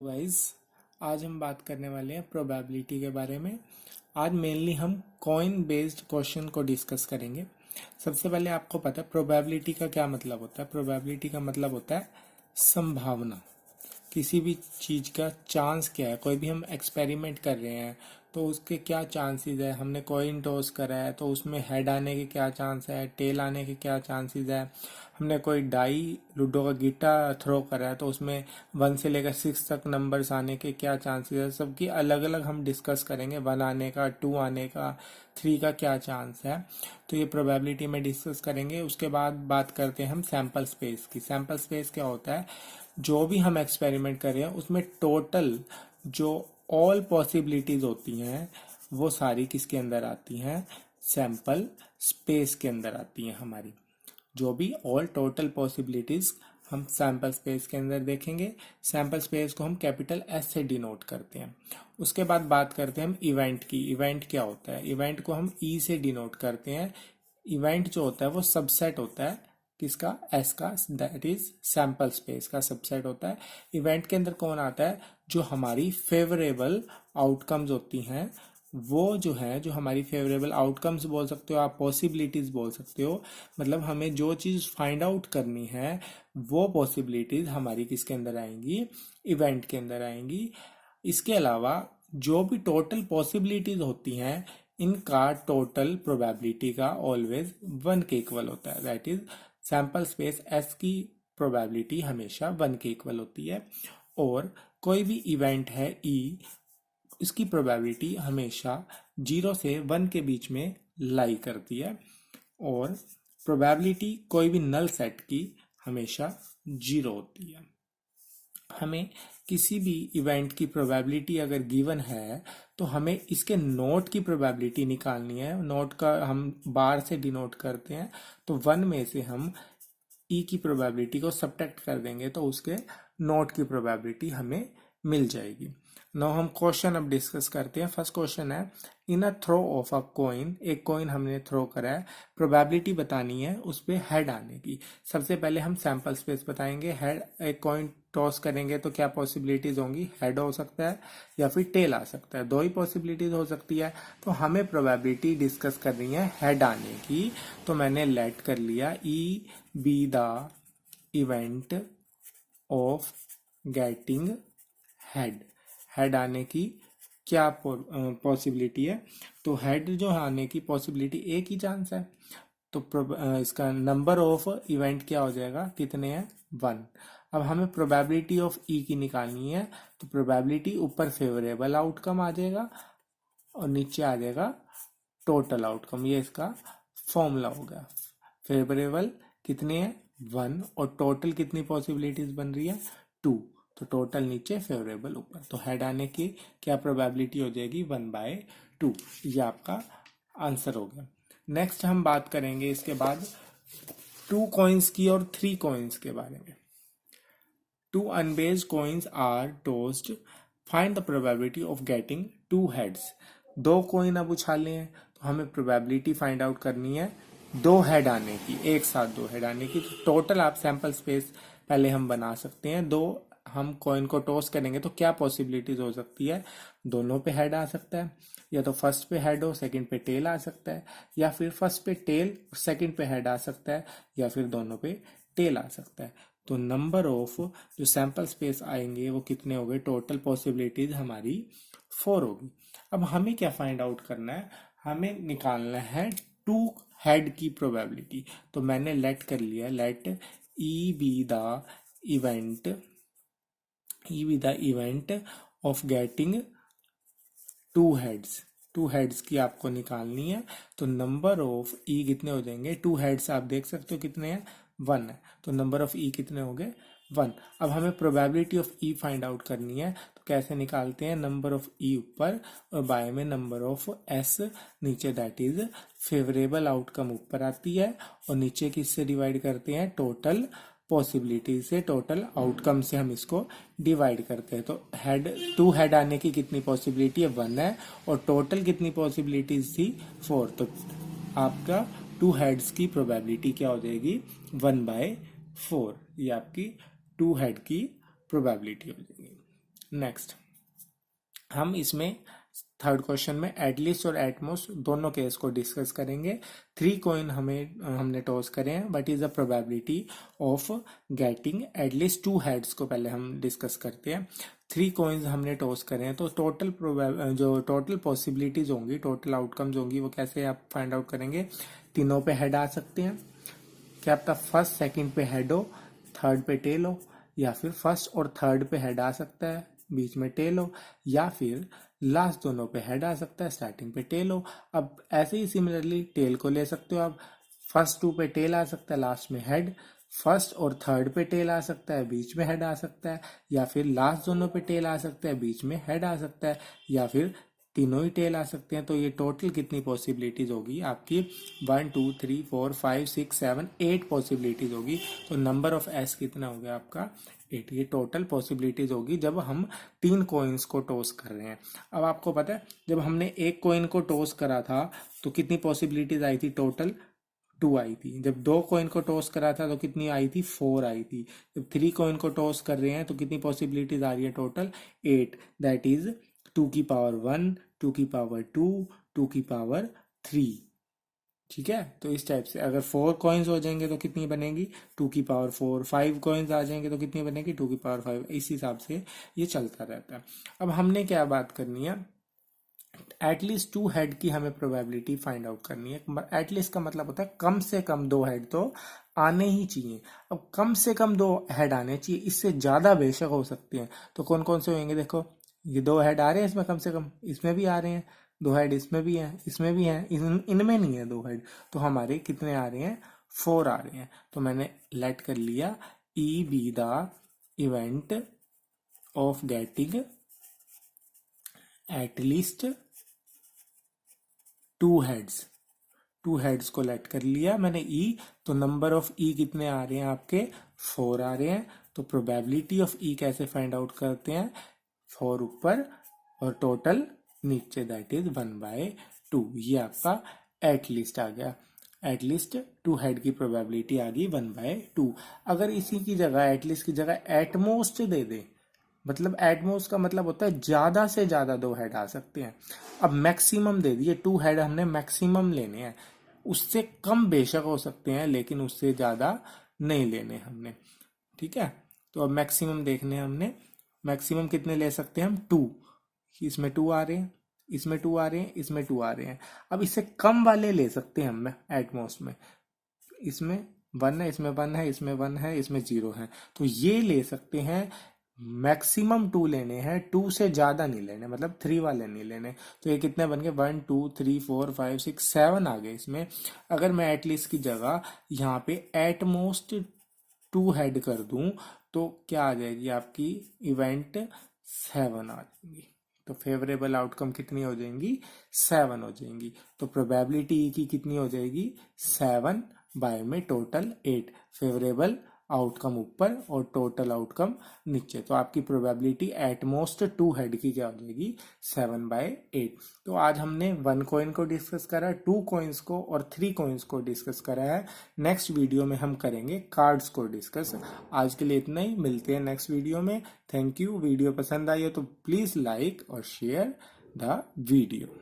Wise आज हम बात करने वाले हैं प्रोबेबिलिटी के बारे में। आज मेनली हम कॉइन बेस्ड क्वेश्चन को डिस्कस करेंगे। सबसे पहले आपको पता है प्रोबेबिलिटी का क्या मतलब होता है। प्रोबेबिलिटी का मतलब होता है संभावना। किसी भी चीज का चांस क्या है। कोई भी हम एक्सपेरिमेंट कर रहे हैं तो उसके क्या चांसेस है। हमने कॉइन टॉस करा है तो उसमें हेड आने के क्या चांस है, टेल आने के क्या चांसेस है। हमने कोई डाई लूडो का गीटा थ्रो करा है तो उसमें 1 से लेकर 6 तक नंबर्स आने के क्या चांसेस है। सबकी अलग अलग हम डिस्कस करेंगे। 1 आने का, 2 आने का, 3 का क्या चांस है। तो ये प्रोबेबिलिटी में डिस्कस करेंगे। उसके बाद बात करते हैं हम सैंपल स्पेस की। सैंपल स्पेस क्या होता है, जो भी हम एक्सपेरिमेंट कर रहे हैं उसमें टोटल जो ऑल पॉसिबिलिटीज होती हैं वो सारी किसके अंदर आती हैं, सैंपल स्पेस के अंदर आती हैं। हमारी जो भी ऑल टोटल पॉसिबिलिटीज हम सैंपल स्पेस के अंदर देखेंगे। सैंपल स्पेस को हम कैपिटल एस से डिनोट करते हैं। उसके बाद बात करते हैं हम इवेंट की। इवेंट क्या होता है, इवेंट को हम ई से डिनोट करते हैं। इवेंट जो होता है वो सबसेट होता है किसका, एस का, दैट इज सैंपल स्पेस का सबसेट होता है। इवेंट के अंदर कौन आता है, जो हमारी फेवरेबल आउटकम्स होती हैं वो जो है, जो हमारी फेवरेबल आउटकम्स बोल सकते हो आप, पॉसिबिलिटीज बोल सकते हो। मतलब हमें जो चीज फाइंड आउट करनी है वो पॉसिबिलिटीज हमारी किसके अंदर आएंगी, इवेंट के अंदर आएंगी। इसके अलावा जो भी टोटल पॉसिबिलिटीज होती हैं इनका टोटल प्रोबेबिलिटी का ऑलवेज 1 के इक्वल होता है। That is sample space S की प्रोबेबिलिटी हमेशा 1 के इक्वल होती है। और कोई भी इवेंट है ई, इसकी प्रोबेबिलिटी हमेशा 0 से 1 के बीच में लाई करती है। और प्रोबेबिलिटी कोई भी नल सेट की हमेशा 0 होती है। हमें किसी भी इवेंट की प्रोबेबिलिटी अगर गिवन है तो हमें इसके नोट की प्रोबेबिलिटी निकालनी है। नोट का हम बार से डिनोट करते हैं। तो 1 में से हम ई की प्रोबेबिलिटी को सब्ट्रैक्ट कर देंगे तो उसके नोट की प्रोबेबिलिटी हमें मिल जाएगी। नाउ हम क्वेश्चन अब डिस्कस करते हैं। फर्स्ट क्वेश्चन है, इन अ थ्रो ऑफ अ कॉइन, एक कॉइन हमने थ्रो करा है, प्रोबेबिलिटी बतानी है उस पे हेड आने की। सबसे पहले हम सैंपल स्पेस बताएंगे। हेड, एक कॉइन टॉस करेंगे तो क्या पॉसिबिलिटीज होंगी, हेड हो सकता है या फिर टेल आ सकता है, दो ही पॉसिबिलिटीज हो सकती है। तो हमें प्रोबेबिलिटी डिस्कस करनी है हेड आने की। तो मैंने लेट कर लिया ई be the event of getting head. Head आने की क्या पॉसिबिलिटी है, तो हेड जो आने की पॉसिबिलिटी एक ही चांस है। तो इसका नंबर ऑफ इवेंट क्या हो जाएगा, कितने हैं, 1। अब हमें प्रोबेबिलिटी ऑफ ई की निकालनी है। तो प्रोबेबिलिटी ऊपर फेवरेबल आउटकम आ जाएगा और नीचे आ जाएगा टोटल आउटकम। ये इसका फॉर्मूला होगा। फेवरेबल कितने हैं, 1, और टोटल कितनी पॉसिबिलिटीज बन रही है, 2। तो टोटल नीचे, फेवरेबल ऊपर। तो हेड आने की क्या प्रोबेबिलिटी हो जाएगी, 1/2। ये आपका आंसर हो गया। नेक्स्ट हम बात करेंगे इसके बाद 2 कॉइन्स की और 3 कॉइन्स के बारे में। 2 unbiased coins are tossed, find the probability of getting 2 heads. 2 coin अब उछाले हैं तो हमें प्रोबेबिलिटी फाइंड आउट करनी है 2 हेड आने की, एक साथ 2 हेड आने की। तो टोटल आप सैंपल स्पेस पहले हम बना सकते हैं। 2 हम कॉइन को टॉस करेंगे तो क्या पॉसिबिलिटीज हो सकती है, दोनों पे हेड आ सकता है, या तो फर्स्ट पे हेड हो सेकंड पे टेल आ सकता है, या फिर फर्स्ट पे टेल सेकंड पे हेड आ सकता है, या फिर दोनों पे टेल आ सकता है। तो नंबर ऑफ जो सैंपल स्पेस आएंगे वो कितने हो गए, टोटल पॉसिबिलिटीज हमारी 4 होगी। अब हमें क्या फाइंड आउट करना है, हमें निकालना है 2 हेड की प्रोबेबिलिटी। तो मैंने लेट कर लिया, let E be the event, E be the event of getting 2 heads. 2 heads की आपको निकालनी है। तो नंबर ऑफ ई कितने हो जाएंगे, 2 हेड्स आप देख सकते हो कितने हैं, 1 है। तो नंबर ऑफ ई कितने हो गए, 1। अब हमें probability of E find out करनी है। तो कैसे निकालते हैं, नंबर ऑफ ई ऊपर और बाय में नंबर ऑफ एस नीचे, दैट इज फेवरेबल आउटकम ऊपर आती है और नीचे किससे डिवाइड करते हैं, टोटल पॉसिबिलिटी से, टोटल आउटकम से हम इसको डिवाइड करते हैं। तो हेड, 2 हेड आने की कितनी पॉसिबिलिटी है, 1 है, और टोटल कितनी पॉसिबिलिटीज थी, 4। तो आपका 2 हेड्स की प्रोबेबिलिटी क्या हो जाएगी, 1/4। ये आपकी 2 हेड की प्रोबेबिलिटी हो जाएगी। नेक्स्ट हम इसमें थर्ड क्वेश्चन में एटलीस्ट और एटमोस्ट दोनों केस को डिस्कस करेंगे। 3 कॉइन हमने टॉस करे हैं। What is the probability of getting at least 2 heads को पहले हम डिस्कस करते हैं। 3 कॉइन्स हमने टॉस करे हैं, तो जो टोटल पॉसिबिलिटीज होंगी, टोटल आउटकम्स होंगी, वो कैसे आप फाइंड आउट करेंगे। तीनों पे हेड आ सकते हैं, क्या पता फर्स्ट सेकंड पे हेड हो, थर्ड पे टेल हो, या फिर फर्स्ट और थर्ड पे हेड आ सकता है, बीच में टेल हो, या फिर लास्ट दोनों पे हेड आ सकता है, स्टार्टिंग पे टेल हो। अब ऐसे ही सिमिलरली टेल को ले सकते हो आप, फर्स्ट 2 पे टेल आ सकता है, लास्ट में हेड, फर्स्ट और थर्ड पे टेल आ सकता है, बीच में हेड आ सकता है, या फिर लास्ट दोनों पे टेल आ सकता है, बीच में हेड आ सकता है, या फिर तीनों ही टेल आ सकते हैं। तो ये टोटल कितनी पॉसिबिलिटीज होगी आपकी, 1 2 3 4 5 6 7 8 पॉसिबिलिटीज होगी। तो नंबर ऑफ एस कितना हो गया आपका, 8। ये टोटल पॉसिबिलिटीज होगी जब हम 3 कॉइन्स को टॉस कर रहे हैं। अब आपको पता है जब हमने एक कॉइन को टॉस करा था तो कितनी पॉसिबिलिटीज आई थी, टोटल 2 आई थी। जब 2 कॉइन को टॉस करा था तो कितनी आई थी, 4 आई थी। जब 3 कॉइन को टॉस कर रहे हैं तो कितनी पॉसिबिलिटीज आ रही है, टोटल 8। दैट इज 2 की पावर 1, 2 की पावर 2, 2 की पावर 3। ठीक है, तो इस टाइप से अगर 4 कॉइन्स हो जाएंगे तो कितनी बनेगी, 2 की पावर 4। 5 कॉइन्स आ जाएंगे तो कितनी बनेगी, 2 की पावर 5। इस हिसाब से ये चलता रहता है। अब हमने क्या बात करनी है, एटलीस्ट 2 हेड की हमें प्रोबेबिलिटी फाइंड आउट करनी है। एटलीस्ट का मतलब होता है कम से कम 2 हेड तो आने ही चाहिए। अब कम से कम 2 हेड आने चाहिए, इससे ज्यादा बेशक हो सकते हैं। तो कौन कौन से होंगे, देखो ये 2 हेड आ रहे हैं इसमें, कम से कम इसमें भी आ रहे हैं 2 हेड, इसमें भी है, इसमें भी है, इनमें नहीं है 2 हेड। तो हमारे कितने आ रहे हैं, 4 आ रहे हैं। तो मैंने लेट कर लिया ई be the event of getting at least 2 heads को लेट कर लिया मैंने ई। तो नंबर ऑफ ई कितने आ रहे हैं आपके, 4 आ रहे हैं। तो प्रोबेबिलिटी ऑफ ई कैसे फाइंड आउट करते हैं, 4 ऊपर और टोटल नीचे, दैट इज 1/2। ये आपका एटलीस्ट आ गया। एटलीस्ट 2 हेड की प्रोबेबिलिटी आ गई 1/2। अगर इसी की जगह एटलीस्ट की जगह एटमोस्ट दे दे, मतलब एटमोस्ट का मतलब होता है ज्यादा से ज्यादा 2 हेड आ सकते हैं। अब मैक्सिमम दे दिए, 2 हेड हमने मैक्सिमम लेने हैं, उससे कम बेशक हो सकते हैं लेकिन उससे ज्यादा नहीं लेने हमने। ठीक है, तो अब मैक्सिमम देखने हैं हमने, मैक्सिमम कितने ले सकते हैं हम, 2। इसमें 2 आ रहे हैं, इसमें 2 आ रहे हैं, इसमें 2 आ रहे हैं। अब इससे कम वाले ले सकते हैं हम एटमोस्ट में, इसमें 1 है, इसमें 1 है, इसमें 1 है, इसमें 0 है। तो ये ले सकते हैं, मैक्सिमम 2 लेने हैं, 2 से ज्यादा नहीं लेने, मतलब 3 वाले नहीं लेने। तो ये कितने बन गए, 1 2 3 4 5 6 7 आ गए इसमें। अगर मैं एटलीस्ट की जगह यहाँ पे एटमोस्ट 2 हेड कर दूं तो क्या आ जाएगी आपकी, इवेंट 7 आ जाएंगी। तो फेवरेबल आउटकम कितनी हो जाएंगी, 7 हो जाएंगी। तो प्रोबेबिलिटी की कितनी हो जाएगी, 7 बाय में टोटल 8। फेवरेबल आउटकम ऊपर और टोटल आउटकम नीचे। तो आपकी प्रोबेबिलिटी एटमोस्ट 2 हेड की क्या हो जाएगी, 7/8। तो आज हमने 1 कॉइन को डिस्कस करा, 2 कॉइन्स को और 3 कॉइन्स को डिस्कस करा है। नेक्स्ट वीडियो में हम करेंगे कार्ड्स को डिस्कस। आज के लिए इतना ही, मिलते हैं नेक्स्ट वीडियो में। Thank you. वीडियो पसंद आई हो तो प्लीज लाइक और शेयर द वीडियो।